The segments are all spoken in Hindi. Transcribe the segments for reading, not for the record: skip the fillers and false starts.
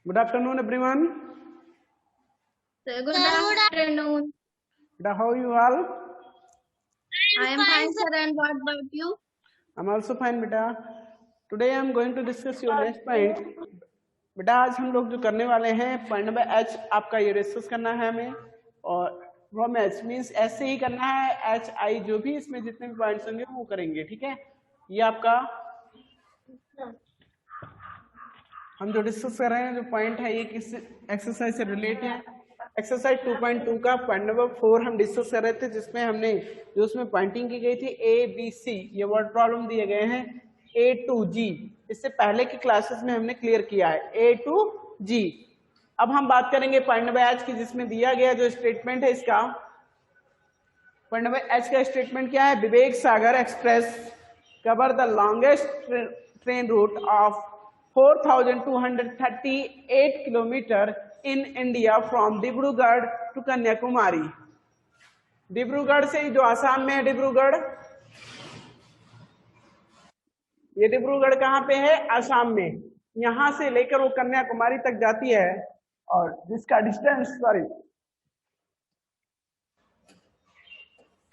Good afternoon, everyone. Sir, good afternoon. How are you all? I am fine, sir. And what about you? I'm also fine, beta. Today I'm going to discuss your next point. बेटा आज हम लोग जो करने वाले हैं पॉइंट नंबर एच आपका ये डिस्कस करना है हमें और फ्रॉम एच मीन्स ऐसे ही करना है एच आई जो भी इसमें जितने भी पॉइंट्स होंगे वो करेंगे ठीक है। ये आपका हम जो डिस्कस कर रहे हैं जो पॉइंट है ये किस एक्सरसाइज से रिलेटेड है। एक्सरसाइज 2.2 का पॉइंट नंबर 4 हम डिस्कस कर रहे थे जिसमें हमने जो उसमें पॉइंटिंग की गई थी ए बी सी ये वर्ड प्रॉब्लम दिए गए हैं ए टू जी। इससे पहले की क्लासेस में हमने क्लियर किया है ए टू जी। अब हम बात करेंगे पॉइंट नंबर एच की जिसमें दिया गया जो स्टेटमेंट है इसका पॉइंट नंबर एच का स्टेटमेंट क्या है। Vivek Sagar express cover the longest train route of 4,238 kilometre in India from Dibrugarh to Kanyakumari. Dibrugarh से जो आसाम में है डिब्रूगढ़, ये डिब्रूगढ़ कहाँ पे है आसाम में, यहां से लेकर वो कन्याकुमारी तक जाती है और जिसका डिस्टेंस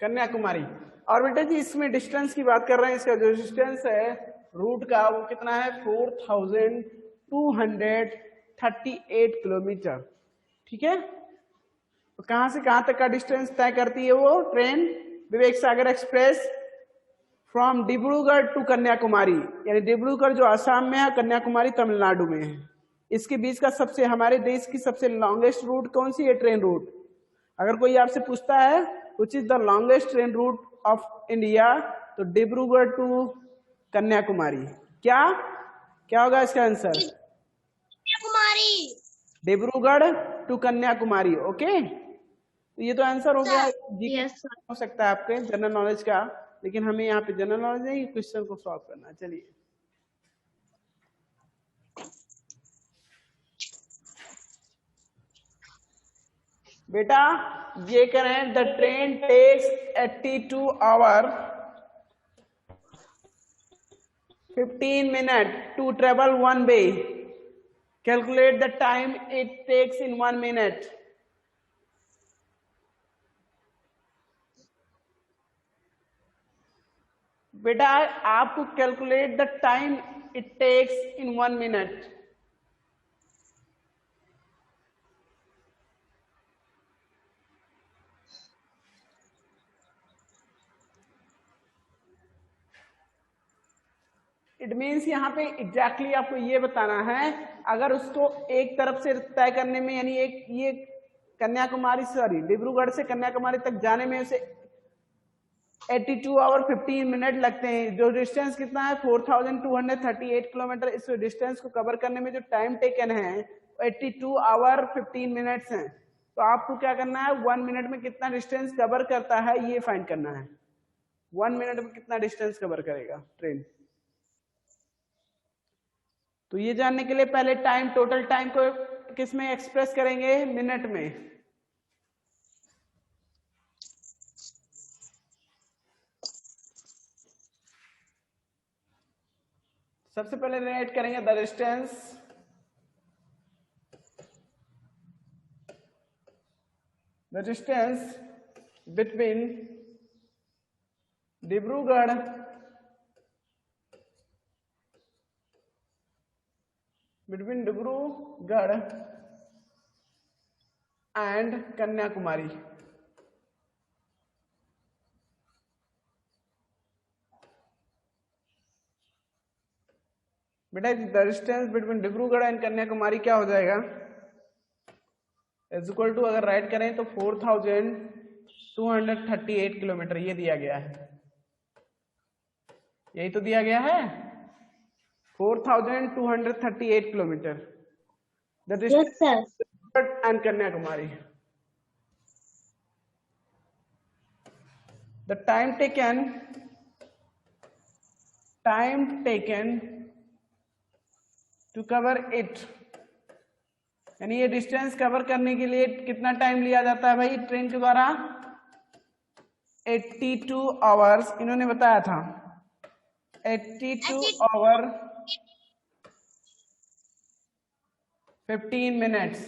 कन्याकुमारी। और बेटा जी इसमें डिस्टेंस की बात कर रहे हैं, इसका जो डिस्टेंस है रूट का वो कितना है 4,238 किलोमीटर ठीक है। तो कहां से कहां तक का डिस्टेंस तय करती है वो train Vivek Sagar express from Dibrugarh to Kanyakumari, यानी डिब्रूगढ़ जो आसाम में है कन्याकुमारी तमिलनाडु में है। इसके बीच का सबसे हमारे देश की सबसे लॉन्गेस्ट रूट कौन सी है ट्रेन रूट। अगर कोई आपसे पूछता है which is the longest train route of India तो डिब्रूगढ़ टू कन्याकुमारी। क्या क्या होगा इसका answer Kanyakumari. Dibrugarh to Kanyakumari. Okay तो ये तो आंसर हो गया जी हो सकता है आपके जनरल नॉलेज का, लेकिन हमें यहाँ पे जनरल नॉलेज नहीं क्वेश्चन को सॉल्व करना। चलिए बेटा ये करें the train takes 82 hour 15 minutes to travel one way. Calculate the time it takes in 1 minute. बेटा आपको calculate the time it takes in 1 minute। It means यहाँ पे एग्जैक्टली आपको ये बताना है अगर उसको एक तरफ से तय करने में यानी एक ये कन्याकुमारी सॉरी डिब्रूगढ़ से कन्याकुमारी तक जाने में उसे 82 आवर 15 मिनट लगते हैं। जो डिस्टेंस कितना है 4,238 किलोमीटर, इस डिस्टेंस को कवर करने में जो टाइम टेकन है 82 आवर 15 मिनट्स हैं। तो आपको क्या करना है 1 मिनट में कितना डिस्टेंस कवर करता है ये फाइंड करना है। 1 मिनट में कितना डिस्टेंस कवर करेगा ट्रेन। तो ये जानने के लिए पहले टाइम टोटल टाइम को किस में एक्सप्रेस करेंगे मिनट में। सबसे पहले रेट करेंगे the distance between Dibrugarh and Kanyakumari. बेटा the distance between Dibrugarh and Kanyakumari क्या हो जाएगा इज इक्वल टू अगर राइट करें तो 4,238 किलोमीटर ये दिया गया है, यही तो दिया गया है 4,238 kilometre the distance and Kanyakumari. The time taken to cover it, यानी ये डिस्टेंस कवर करने के लिए कितना टाइम लिया जाता है भाई ट्रेन के द्वारा 82 आवर्स इन्होंने बताया था 82 आवर 15 मिनट्स,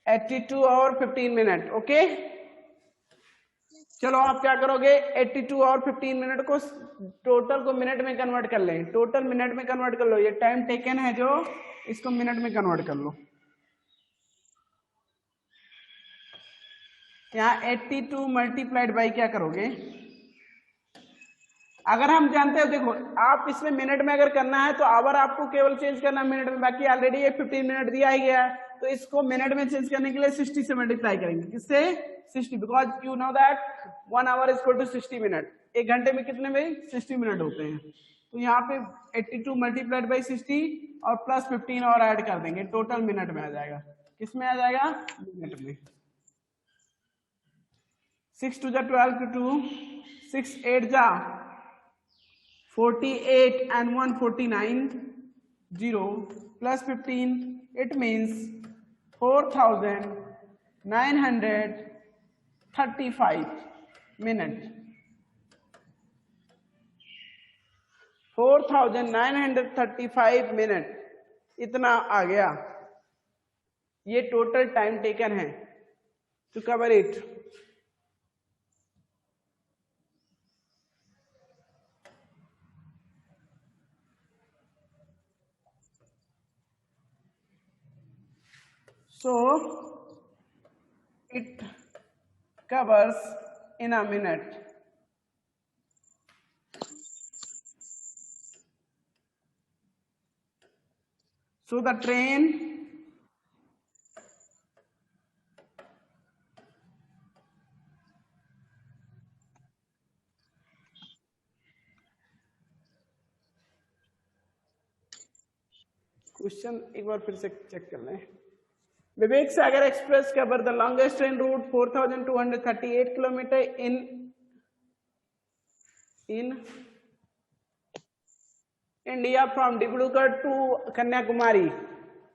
82 और 15 मिनट। ओके, चलो आप क्या करोगे, 82 और 15 मिनट को टोटल को मिनट में कन्वर्ट कर लें, टोटल मिनट में कन्वर्ट कर लो, ये टाइम टेकन है जो, इसको मिनट में कन्वर्ट कर लो। यहाँ 82 मल्टीप्लाइड बाई क्या करोगे, अगर हम जानते हो, देखो आप इसमें मिनट में अगर करना है तो आवर आपको केवल चेंज करना है मिनट में, बाकी ऑलरेडी ये 15 मिनट दिया ही गया है, तो इसको मिनट में चेंज करने के लिए 60 से मल्टीप्लाई करेंगे, किससे, 60, because you know that 1 hour is equal to 60 minute, एक घंटे में कितने में 60 मिनट होते हैं, तो यहाँ पे 82 मल्टीप्लाइड बाई 60 और प्लस 15 और ऐड कर देंगे, टोटल मिनट में आ जाएगा, किसमें आ जाएगा, मिनट में। 6 to the 12 to 2, 6 8 जा 48 and 149, 0 plus 15, it means 4,935 minute, 4,935 minute इतना आ गया, ये टोटल टाइम टेकन है to cover it. So it covers in a minute. So the train question एक बार फिर से चेक कर लें। Vivek Sagar express cover the longest train route 4,238 kilometre in India from Dibrugarh to Kanyakumari.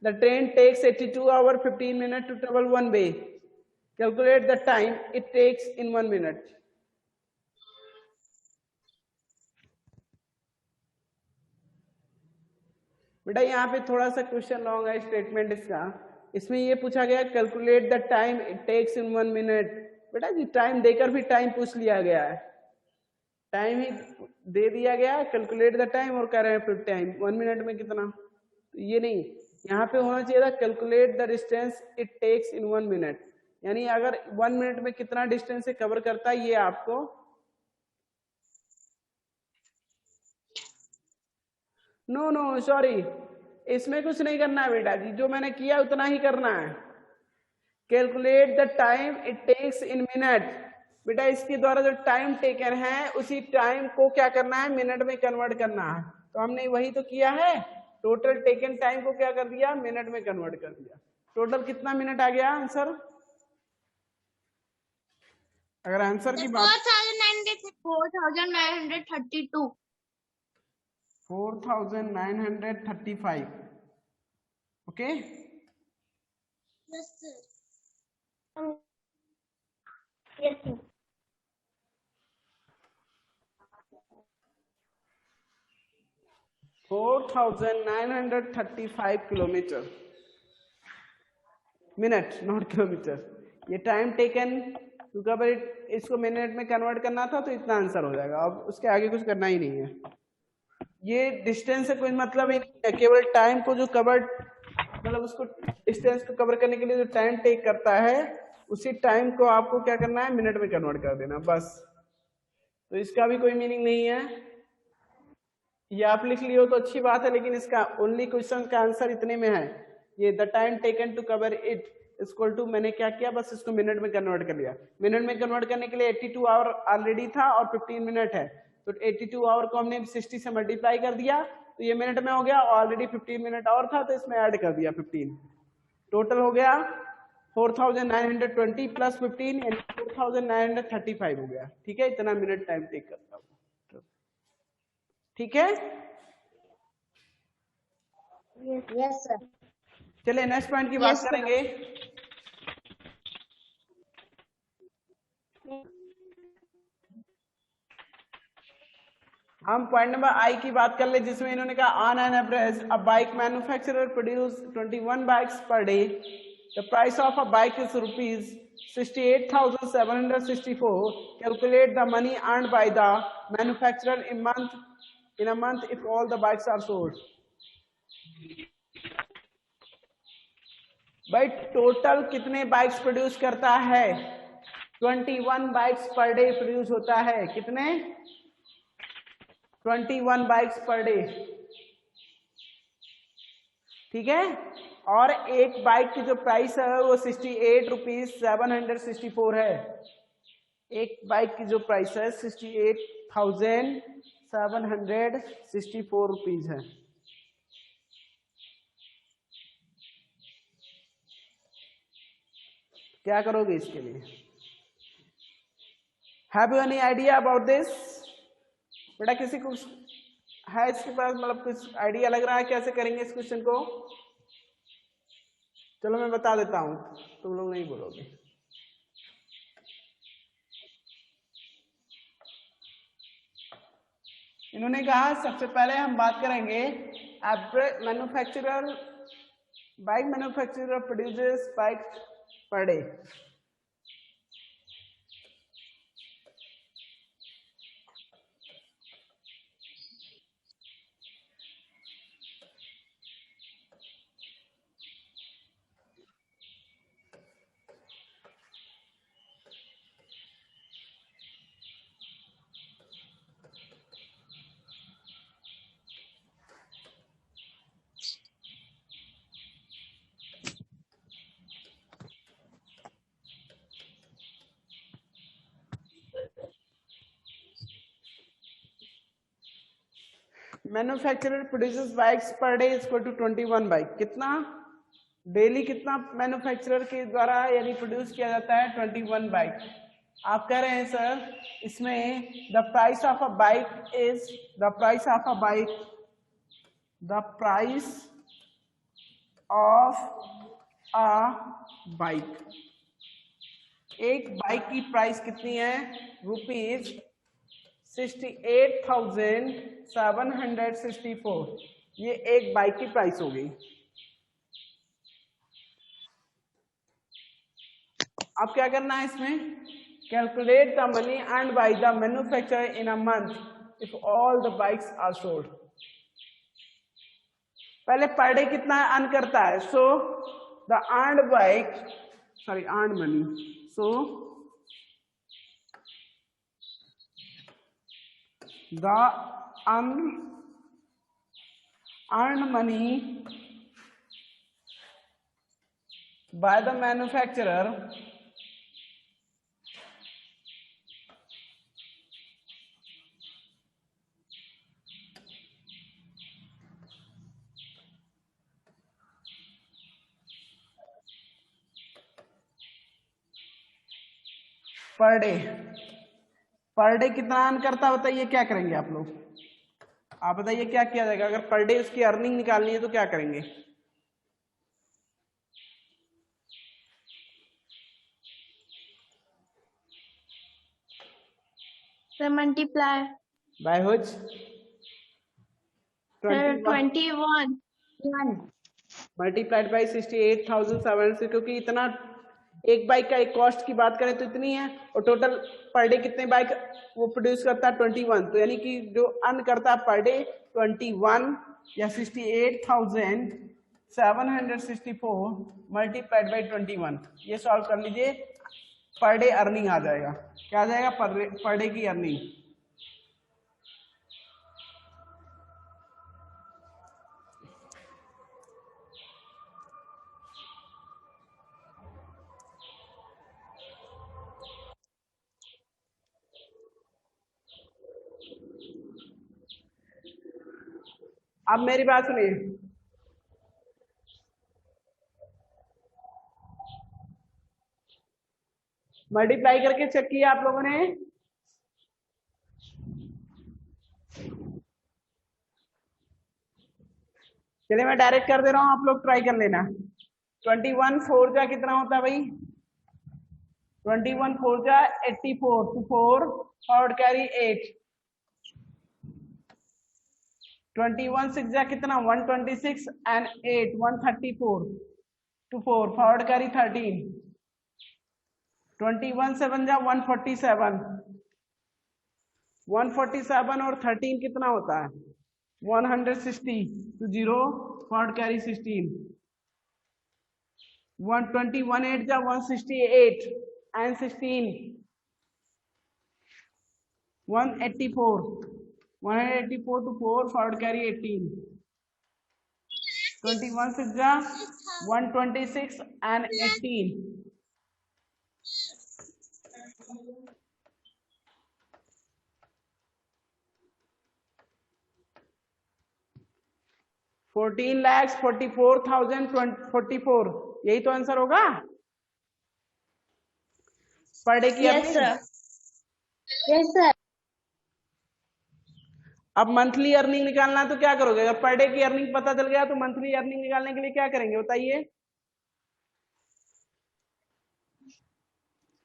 The train takes 82 hours 15 minutes to travel one way. Calculate the time it takes in 1 minute. बेटा यहाँ पे थोड़ा सा क्वेश्चन लॉन्ग है स्टेटमेंट इसका, इसमें ये पूछा गया calculate the time it takes in 1 minute. बेटा जी टाइम देकर भी टाइम पूछ लिया गया है, टाइम ही दे दिया गया, कैलकुलेट द टाइम और कह रहे हैं फिर टाइम 1 मिनट में कितना, तो ये नहीं, यहाँ पे होना चाहिए था calculate the distance it takes in 1 minute, यानी अगर 1 मिनट में कितना डिस्टेंस से कवर करता है ये आपको, नो नो सॉरी, इसमें कुछ नहीं करना है बेटा जी, जो मैंने किया उतना ही करना है। Calculate the time it takes in minute, बेटा इसके द्वारा जो टाइम टेकन है उसी टाइम को क्या करना है, मिनट में कन्वर्ट करना है, तो हमने वही तो किया है, टोटल टेकन टाइम को क्या कर दिया, मिनट में कन्वर्ट कर दिया। टोटल कितना मिनट आ गया आंसर, अगर आंसर की बात 4,932 4,935, okay yes sir yes sir 4,935 kilometre, minute not kilometre, ये time taken to cover it, इसको मिनट में कन्वर्ट करना था तो इतना आंसर हो जाएगा, अब उसके आगे कुछ करना ही नहीं है। ये डिस्टेंस से कोई मतलब ही नहीं है, केवल टाइम को जो कवर, मतलब उसको डिस्टेंस को कवर करने के लिए जो टाइम टेक करता है उसी टाइम को आपको क्या करना है, मिनट में कन्वर्ट कर देना बस, तो इसका भी कोई मीनिंग नहीं है। ये आप लिख लियो तो अच्छी बात है, लेकिन इसका ओनली क्वेश्चन का आंसर इतने में है, ये the time taken to cover it equal to, मैंने क्या किया बस इसको मिनट में कन्वर्ट कर लिया, मिनट में कन्वर्ट करने के लिए 82 आवर ऑलरेडी था और 15 मिनट है, तो 82 आवर को हमने 60 से मल्टीप्लाई कर दिया तो ये मिनट में हो गया, ऑलरेडी 15 मिनट और था तो इसमें ऐड कर दिया 15, टोटल हो गया 4,920 प्लस 15 यानी 4,935 हो गया, ठीक है, इतना मिनट टाइम टेक करता हूँ, ठीक है। yes sir चलिए नेक्स्ट पॉइंट की बात Yes, sir. करेंगे। हम पॉइंट नंबर आई की बात कर ले, जिसमें इन्होंने कहा on an average a bike manufacturer produce 21 bikes per day, the price of a bike is rupees 68,764. Calculate the money earned by the manufacturer in a month if all the bikes are sold. भाई टोटल कितने बाइक्स प्रोड्यूस करता है? 21 बाइक्स पर डे प्रोड्यूस होता है. कितने? 21 बाइक्स पर डे. ठीक है. और एक बाइक की जो प्राइस है वो 68,764 है. एक बाइक की जो प्राइस है 68,764 रुपीज है. क्या करोगे इसके लिए? Have you any idea about this? बेटा किसी को है इसके पास मतलब कुछ आइडिया लग रहा है कैसे करेंगे इस क्वेश्चन को? चलो मैं बता देता हूं, तुम लोग नहीं बोलोगे. इन्होंने कहा सबसे पहले हम बात करेंगे manufacturer bike manufacturer produces bike per day. Manufacturer produces bikes per day is equal to 21 bike. कितना डेली कितना मैन्युफैक्चरर के द्वारा यानी प्रोड्यूस किया जाता है? 21 बाइक. आप कह रहे हैं सर इसमें the price of a bike is the price of a bike the price of a bike. एक बाइक की प्राइस कितनी है? रुपीज 68,764. ये एक बाइक की प्राइस हो गई. अब क्या करना है इसमें? Calculate the money earned by the manufacturer in a month if all the bikes are sold. पहले पर डे कितना अर्न करता है? So the earned bike earned money. सो the earned money by the manufacturer per day. Per day कितना अर्न करता है बताइए? क्या करेंगे आप लोग? आप बताइए क्या किया जाएगा अगर पर डे उसकी अर्निंग निकालनी है तो क्या करेंगे? Multiply by which? 21 multiplied by 68,700. क्योंकि इतना एक बाइक का एक कॉस्ट की बात करें तो इतनी है और टोटल पर डे कितने बाइक वो प्रोड्यूस करता है? 21. तो यानी कि जो अर्न करता है पर डे 21 या 68,764 मल्टीप्लाइड बाय 21. ये सॉल्व कर लीजिए. पर डे अर्निंग आ जाएगा. क्या आ जाएगा? पर डे की अर्निंग. अब मेरी बात सुनिए. मल्टीप्लाई करके चेक किया आप लोगों ने? चलिए मैं डायरेक्ट कर दे रहा हूं, आप लोग ट्राई कर लेना. 21 4 जा कितना होता है भाई? 21 4 जा 84. 4 फॉरवर्ड कैरी 8. 21 6 जा कितना 126 and 8 134 to 4 फॉरवर्ड कैरी 13 21 7 जा 147 147 और 13 कितना होता है 160 to 0 फॉरवर्ड कैरी 16 121 8 जा 168 and 16 184 to 4 forward carry 18 21 6 जा 126 and 18 14,44,044 यही तो आंसर होगा पर डे की Yes, sir. Yes, sir. अब मंथली अर्निंग निकालना तो क्या करोगे अगर पर डे की अर्निंग पता चल गया तो मंथली अर्निंग निकालने के लिए क्या करेंगे बताइए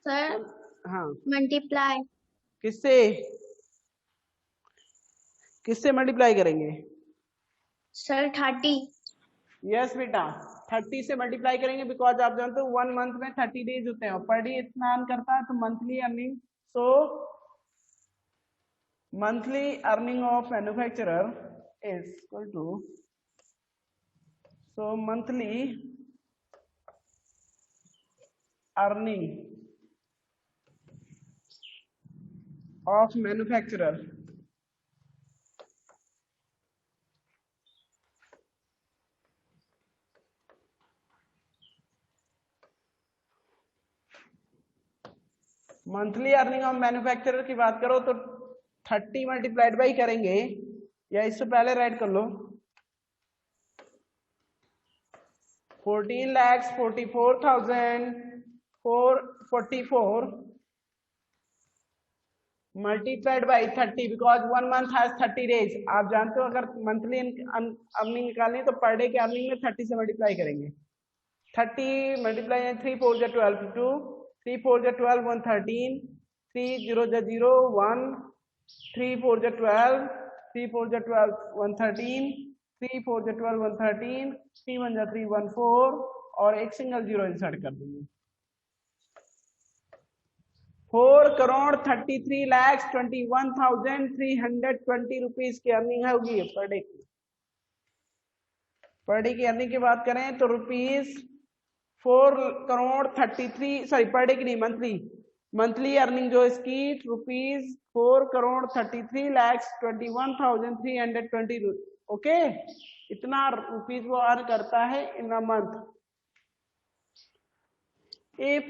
Sir, हाँ multiply. किससे किससे मल्टीप्लाई करेंगे Sir, 30. यस बेटा 30 से मल्टीप्लाई करेंगे बिकॉज आप जानते हो 1 मंथ में 30 डेज होते हैं और पर डे इतना अर्न करता है तो monthly earning so monthly earning of manufacturer is equal to so monthly earning of manufacturer monthly earning of manufacturer की बात करो तो 30 मल्टीप्लाइड बाई करेंगे या इससे पहले राइट कर लो 14,44,444 multiplied by 30 because 1 month has 30 days आप जानते हो अगर मंथली अर्निंग निकालनी है तो पर डे के अर्निंग में 30 से मल्टीप्लाई करेंगे 30 मल्टीप्लाई 3 4 जा 12 2 3 4 जा 12 113 3 0 जा 0 1 3 4 जा 12 3 4 जा 12 113 3 4 जा 12 113 3 1 जा 3 14 और एक सिंगल जीरो इंसर्ट कर देंगे 4,33,21,320 रुपीज की अर्निंग होगी पर डे की पर डे की अर्निंग की बात करें तो ₹4,33,000 पर डे की नहीं मंथली अर्निंग जो इसकी ₹4,33,21,320 ओके इतना रुपीज वो अर्न करता है in a month if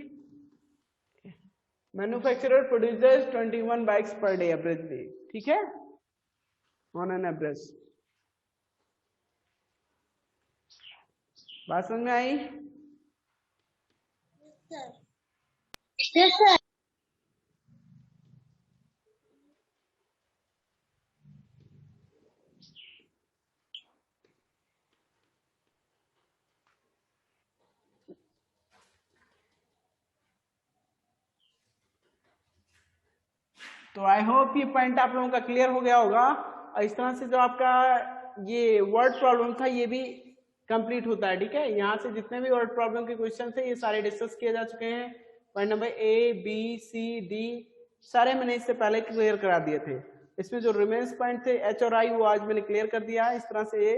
manufacturer producers 21 bikes per day averagely ठीक है ऑन एन एवरेज बात समझ में आई Yes, sir. तो आई होप ये पॉइंट आप लोगों का क्लियर हो गया होगा और इस तरह से जो आपका ये वर्ड प्रॉब्लम था ये भी कंप्लीट होता है ठीक है यहाँ से जितने भी वर्ड प्रॉब्लम के क्वेश्चन थे ये सारे डिस्कस किए जा चुके हैं point number A B C D सारे मैंने इससे पहले क्लियर करा दिए थे इसमें जो रिमेन्स पॉइंट थे एच और आई वो आज मैंने क्लियर कर दिया इस तरह से ये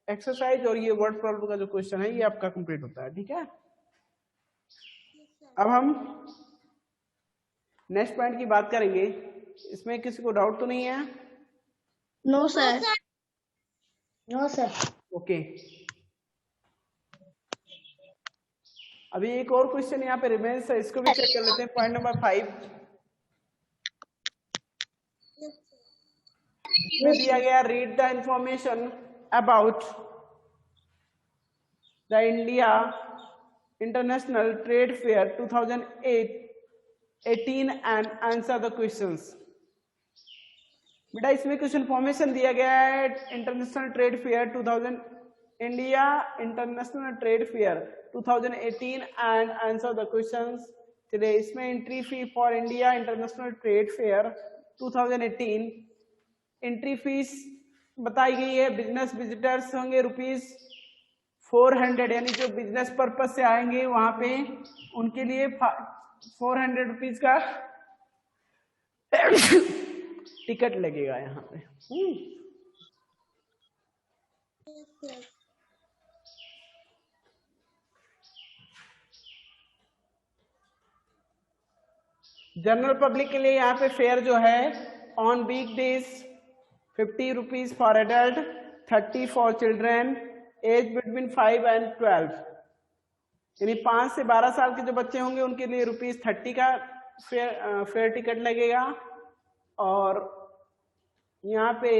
एक्सरसाइज और ये वर्ड प्रॉब्लम का जो क्वेश्चन है ये आपका कंप्लीट होता है ठीक है अब हम नेक्स्ट पॉइंट की बात करेंगे इसमें किसी को डाउट तो नहीं है No, sir. No, sir. Okay अभी एक और क्वेश्चन यहाँ पे रिमेन्स है इसको भी चेक कर लेते हैं पॉइंट नंबर 5 इसमें दिया गया read the information about the India international trade fair 2018 and answer the questions बेटा इसमें कुछ इन्फॉर्मेशन दिया गया है international trade fair 2000 India international trade fair 2018 and answer the questions चलिए इसमें entry fee for India international trade fair 2018 entry fees बताई गई है। बिजनेस विजिटर्स होंगे ₹400, यानी जो बिजनेस पर्पज से आएंगे वहां पे उनके लिए ₹400 का टिकट लगेगा यहाँ पे। जनरल पब्लिक के लिए यहाँ पे फेयर जो है on week days ₹50 for adult, 30 for children, age between 5 and 12, यानी 5 से 12 साल के जो बच्चे होंगे उनके लिए ₹30 का फेयर टिकट लगेगा। और यहाँ पे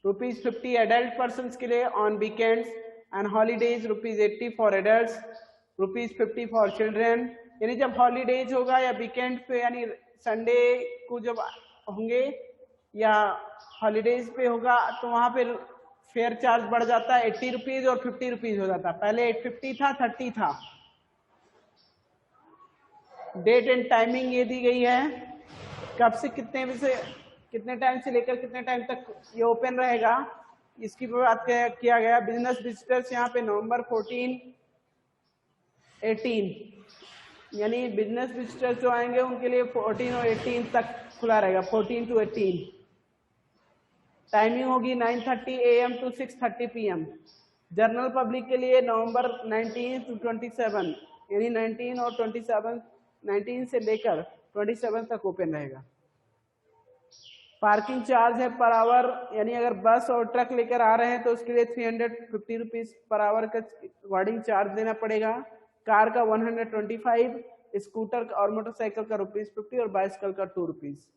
₹50 एडल्ट पर्सन के लिए on weekends and holidays, ₹80 for adult, ₹50 for children. यानी जब हॉलीडेज होगा या वीकेंड पे, यानी संडे को जब होंगे या हॉलीडेज पे होगा तो वहां पे फेयर चार्ज बढ़ जाता है, ₹80 और ₹50 हो जाता है। पहले 850 था, 30 था। डेट एंड टाइमिंग ये दी गई है, कब से कितने बजे, कितने टाइम से लेकर कितने टाइम तक ये ओपन रहेगा, इसकी बात किया गया। बिजनेस विजिटर्स यहाँ पे नवंबर 14, 18, यानी बिजनेस विजिटर्स जो आएंगे उनके लिए 14 और 18 तक खुला रहेगा, 14 to 18। टाइमिंग होगी 9:30 AM to 6:30 PM। General public के लिए नवंबर 19 to 27, यानी 19 और 27, 19 से लेकर 27 तक ओपन रहेगा। पार्किंग चार्ज है पर आवर, यानी अगर बस और ट्रक लेकर आ रहे हैं तो उसके लिए ₹350 पर आवर का वार्डिंग चार्ज देना पड़ेगा। कार का 125, स्कूटर और मोटरसाइकिल का ₹50 और बाइसिकल का ₹2।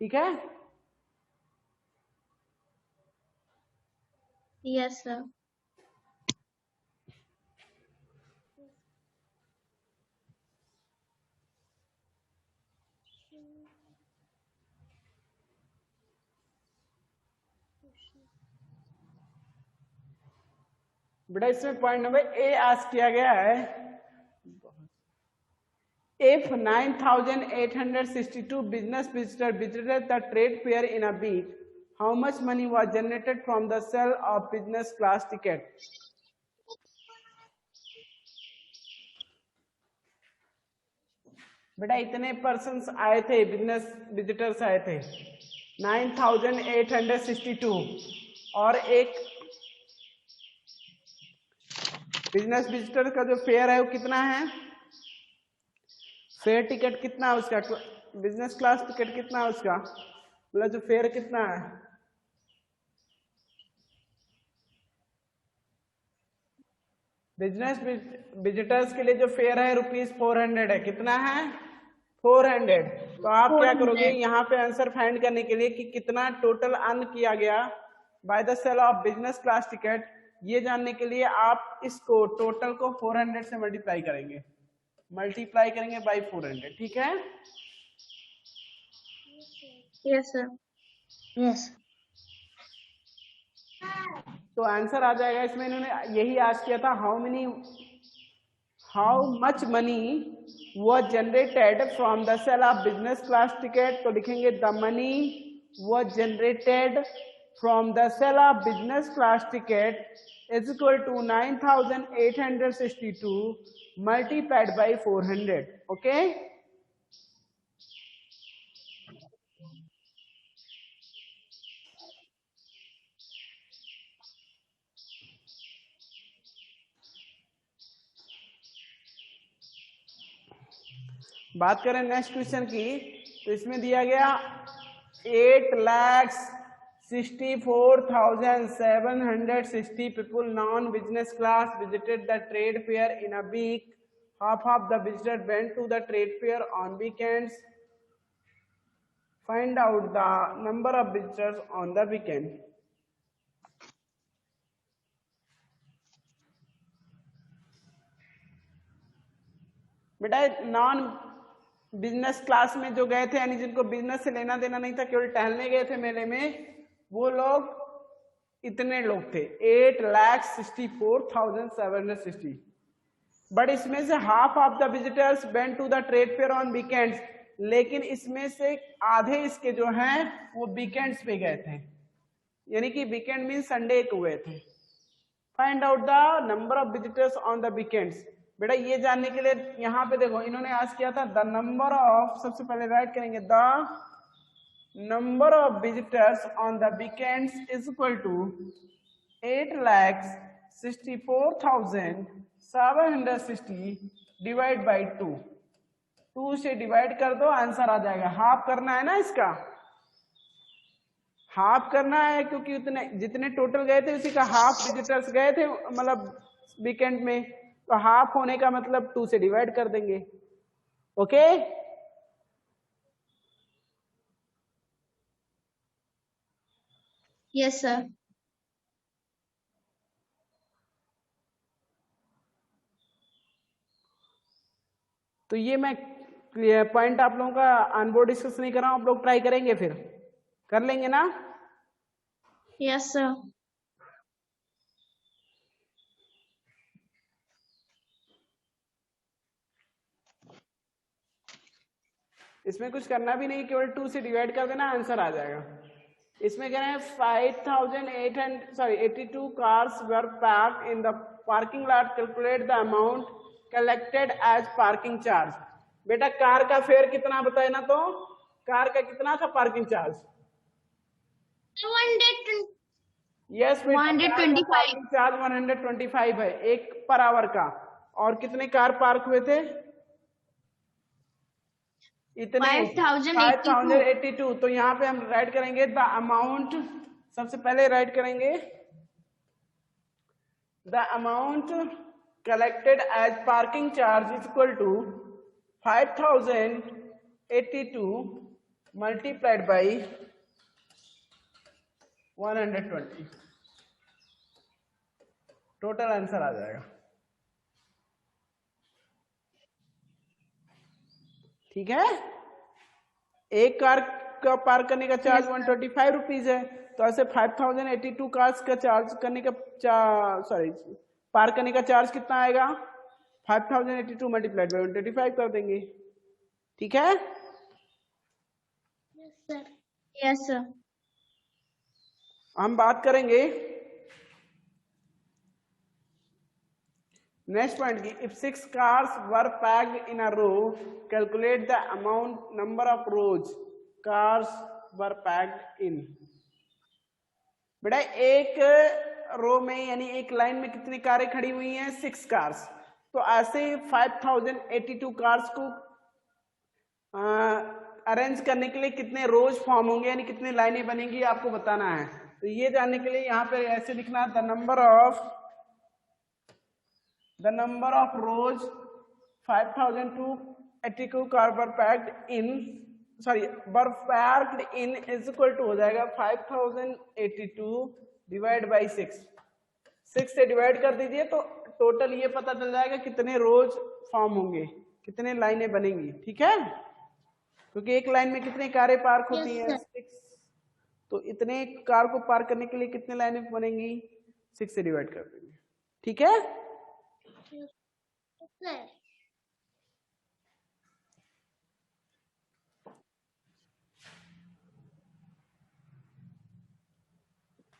ठीक है। Yes, sir. बेटा इसमें पॉइंट नंबर ए आज किया गया है। If 9,862 business visitors visited the trade fair in a week, how much money was generated from the sale of business class ticket? बेटा इतने पर्सन्स आए थे, बिजनेस विजिटर्स आए थे 9,862, और एक बिजनेस विजिटर का जो फेयर है वो कितना है, फेयर टिकट कितना है उसका, बिजनेस क्लास टिकट कितना है उसका, मतलब जो फेयर कितना है, बिजनेस विजिटर्स के लिए जो फेयर है ₹400 है। कितना है? 400। तो आप क्या करोगे यहाँ पे आंसर फाइंड करने के लिए कि कितना टोटल अर्न किया गया by the sale of business class ticket, ये जानने के लिए आप इसको टोटल को 400 से मल्टीप्लाई करेंगे, बाय 400। ठीक है। Yes, sir. Yes. तो आंसर आ जाएगा इसमें। इन्होंने यही आज किया था, how much money was generated from the sale of business class ticket। तो लिखेंगे the money was generated from the sale of business class ticket is equal to 9,862 multiplied by 400। okay। बात करें नेक्स्ट क्वेश्चन की, तो इसमें दिया गया 8,64,760 people non business class visited the trade fair in a week. Half of the visitors went to the trade fair on weekends. Find out the number of visitors on the weekend। बेटा नॉन बिजनेस क्लास में जो गए थे, यानी जिनको बिजनेस से लेना देना नहीं था, केवल टहलने गए थे मेले में, वो लोग इतने लोग थे 8,64,760। बट इसमें से half of the visitors went to the trade fair on weekends, लेकिन इसमें से आधे इसके जो हैं वो वीकेंड्स पे गए थे। यानी कि वीकेंड मीन संडे को हुए थे। Find out the number of visitors on the weekends. बेटा ये जानने के लिए यहाँ पे देखो इन्होंने आज किया था द नंबर ऑफ, सबसे पहले राइट करेंगे the number of visitors on the weekends is equal to 8,64,760 divide by 2 से डिवाइड कर दो, आंसर आ जाएगा। हाफ करना है ना, इसका हाफ करना है क्योंकि उतने जितने टोटल गए थे उसी का हाफ विजिटर्स गए थे मतलब वीकेंड में, तो हाफ होने का मतलब 2 से डिवाइड कर देंगे। Okay Yes, sir. तो ये मैं पॉइंट आप लोगों का ऑनबोर्ड डिस्कस नहीं कर रहा हूं, आप लोग ट्राई करेंगे, फिर कर लेंगे ना। Yes, sir. इसमें कुछ करना भी नहीं, केवल 2 से डिवाइड कर देना, आंसर आ जाएगा। इसमें कह रहे हैं 5,882 cars were parked in the parking lot, calculate the amount collected as parking charge. बेटा कार का फेयर कितना बताए ना, तो कार का कितना था parking charge? 120. Yes, 125. Parking charge 125 है एक पर आवर का। और कितने कार पार्क हुए थे? इतने 5,082। तो यहाँ पे हम राइट करेंगे द अमाउंट, सबसे पहले राइट करेंगे the amount collected as parking charge is equal to 5,082 multiplied by 120, total answer आ जाएगा। ठीक है, एक कार का पार्क करने का चार्ज 125 रुपीज है, तो ऐसे 5,082 कार्स का चार्ज करने का पार्क करने का चार्ज कितना आएगा? 5,082 मल्टीप्लाइड बाई 125 कर देंगे। ठीक है, Yes, sir. Yes, sir. हम बात करेंगे नेक्स्ट पॉइंट की। If 6 cars were packed in a row, calculate the amount number of rows cars were packed in. बेटा एक रो में यानी एक लाइन में कितनी कारें खड़ी हुई हैं? 6 कार्स। तो ऐसे 5,082 कार्स को अरेंज करने के लिए कितने रोज फॉर्म होंगे, यानी कितनी लाइनें बनेंगी, आपको बताना है। तो ये जानने के लिए यहाँ पे ऐसे लिखना, the number of rows 5,282 car were packed in is equal to हो जाएगा 5,082 डिवाइड बाई 6 से डिवाइड कर दीजिए, तो टोटल ये पता चल जाएगा कितने रोज फॉर्म होंगे, कितने लाइनें बनेंगी। ठीक है, क्योंकि एक लाइन में कितनी कारें पार्क होती हैं? 6। तो इतने कार को पार्क करने के लिए कितने लाइनें बनेंगी? 6 से डिवाइड कर देंगे। ठीक है,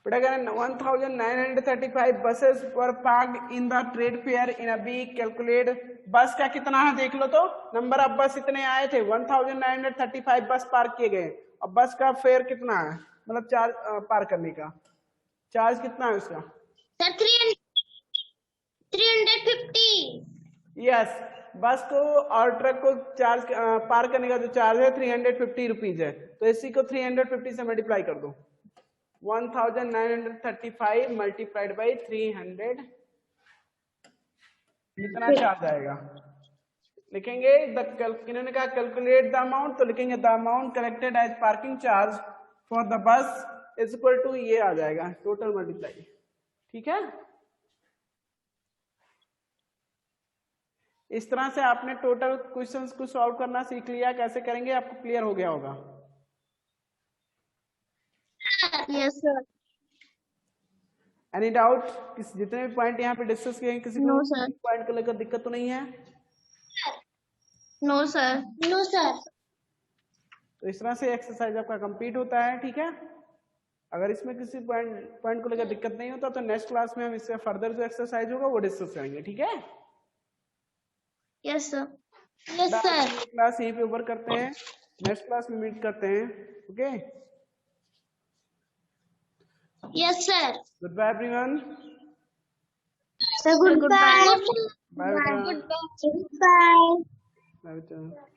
बेटा 1,935 buses were parked in the trade fair in a week. Calculate बस का कितना है देख लो, तो नंबर ऑफ बस इतने आए थे, 1,935 बस पार्क किए गए। अब बस का फेयर कितना है, मतलब चार्ज पार्क करने का चार्ज कितना है उसका? Sir, 350. यस, बस को और ट्रक को चार्ज पार्क करने का जो चार्ज है 350 रुपीज है, तो इसी को 350 से मल्टीप्लाई कर दो। 1,935 मल्टीप्लाइड बाई 300, कितना चार्ज आएगा? लिखेंगे इन्होंने कहा कैलकुलेट द अमाउंट, तो लिखेंगे the amount collected as parking charge for the bus is equal to, ये आ जाएगा टोटल मल्टीप्लाई। ठीक है, इस तरह से आपने टोटल क्वेश्चंस को सॉल्व करना सीख लिया। कैसे करेंगे आपको क्लियर हो गया होगा। Yes, sir. Any doubt? जितने भी पॉइंट यहाँ पे डिस्कस किए किसी को No, sir. पॉइंट को लेकर दिक्कत तो नहीं है? No, sir. No, sir. तो इस तरह से एक्सरसाइज आपका कंप्लीट होता है। ठीक है, अगर इसमें किसी पॉइंट को लेकर दिक्कत नहीं होता तो नेक्स्ट क्लास में हम इससे फर्दर जो एक्सरसाइज होगा वो डिस्कस करेंगे, ठीक है? Yes, sir. Yes, sir. Class यहीं पे ओवर करते हैं, नेक्स्ट क्लास में मीट करते हैं, okay? Yes, sir. Good bye everyone. Sir, goodbye. Bye बेटा। Goodbye. बाय बेटा।